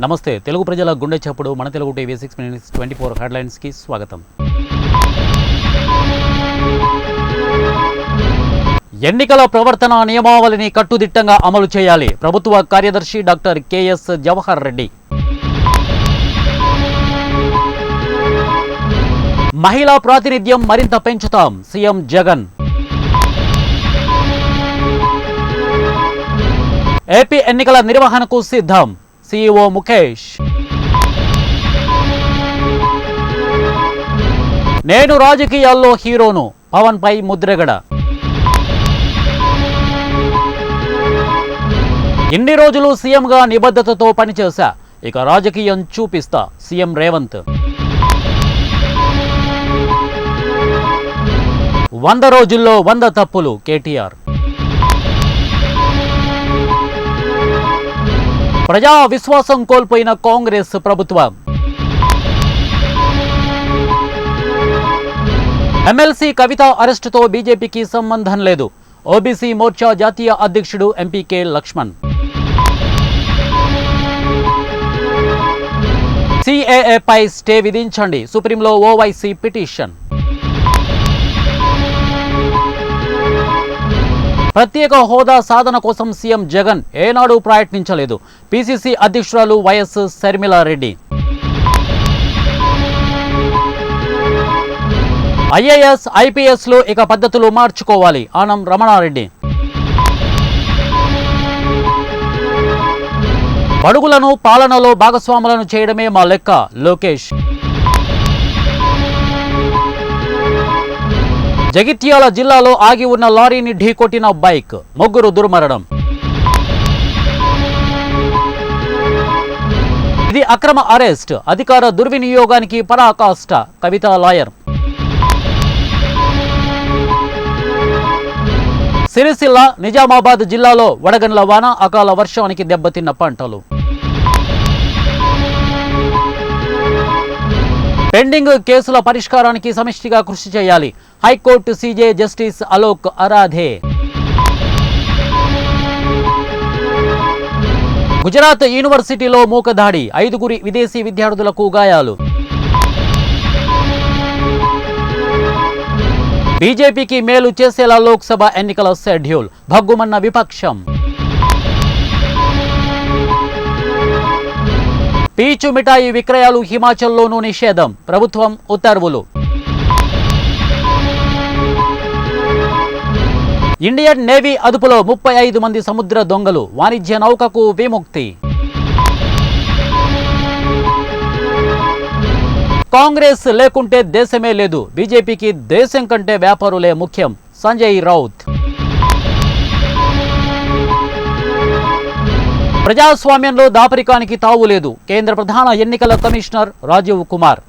నమస్తే తెలుగు ప్రజల గుండె చప్పుడు మన తెలుగు టీవీ 6 మినిట్స్ 24 హెడ్లైన్స్ కి స్వాగతం. ఎన్నికల ప్రవర్తన నియమావళిని కట్టుదిట్టంగా అమలు చేయాలి. ప్రభుత్వ కార్యదర్శి డాక్టర్ కెఎస్ జవహర్ రెడ్డి. మహిళా ప్రాతినిధ్యం మరింత పెంచుతాం సీఎం జగన్. ఏపీ ఎన్నికల నిర్వహణకు సిద్ధం CEO ముఖేష్. నేను రాజకీయాల్లో హీరోను పవన్ పై ముద్రగడ. ఇన్ని రోజులు సీఎంగా నిబద్ధతతో పనిచేశా, ఇక రాజకీయం చూపిస్తా సీఎం రేవంత్. 100 రోజుల్లో 100 తప్పులు కేటీఆర్. ప్రజా విశ్వాసం కోల్పోయిన కాంగ్రెస్ ప్రభుత్వం. ఎమ్మెల్సీ కవిత అరెస్టుతో బీజేపీకి సంబంధం లేదు. ఓబీసీ మోర్చా జాతీయ అధ్యక్షుడు ఎంపీకే లక్ష్మణ్. సిఏఏ పై స్టే విధించండి, సుప్రీంలో ఓవైసీ పిటిషన్. ప్రత్యేక హోదా సాధన కోసం సీఎం జగన్ ఏనాడు ప్రయత్నించలేదు. పీసీసీ అధ్యక్షురాలు వైఎస్ షర్మిలారెడ్డి. ఐఏఎస్ ఐపీఎస్లో ఇక పద్ధతులు మార్చుకోవాలి ఆనం రమణారెడ్డి. బడుగులను పాలనలో భాగస్వాములను చేయడమే మా లెక్క లోకేష్. జగిత్యాల జిల్లాలో ఆగి ఉన్న లారీని ఢీకొట్టిన బైక్, 3 దుర్మరణం. ఇది అక్రమ అరెస్ట్, అధికార దుర్వినియోగానికి పరాకాష్ట కవిత లాయర్. సిరిసిల్ల నిజామాబాద్ జిల్లాలో వడగండ్ల వాన, అకాల వర్షానికి దెబ్బతిన్న పంటలు. పెండింగ్ కేసుల పరిష్కారానికి సమిష్టిగా కృషి చేయాలి. High court CJ justice Alok Aradhe. Gujarat యూనివర్సిటీలో మూకదాడి, 5 విదేశీ విద్యార్థులకు గాయాలు. బీజేపీకి మేలు చేసేలా లోక్సభ ఎన్నికల షెడ్యూల్, భగ్గుమన్న విపక్షం. పీచు మిఠాయి విక్రయాలు హిమాచల్లోనూ నిషేధం, ప్రభుత్వం ఉత్తర్వులు. ఇండియన్ నేవీ అదుపులో 35 మంది సముద్ర దొంగలు, వాణిజ్య నౌకకు విముక్తి. కాంగ్రెస్ లేకుంటే దేశమే లేదు, బీజేపీకి దేశం కంటే వ్యాపారులే ముఖ్యం సంజయ్ రౌత్. ప్రజాస్వామ్యంలో దాపరికానికి తావు లేదు, కేంద్ర ప్రధాన ఎన్నికల కమిషనర్ రాజీవ్ కుమార్.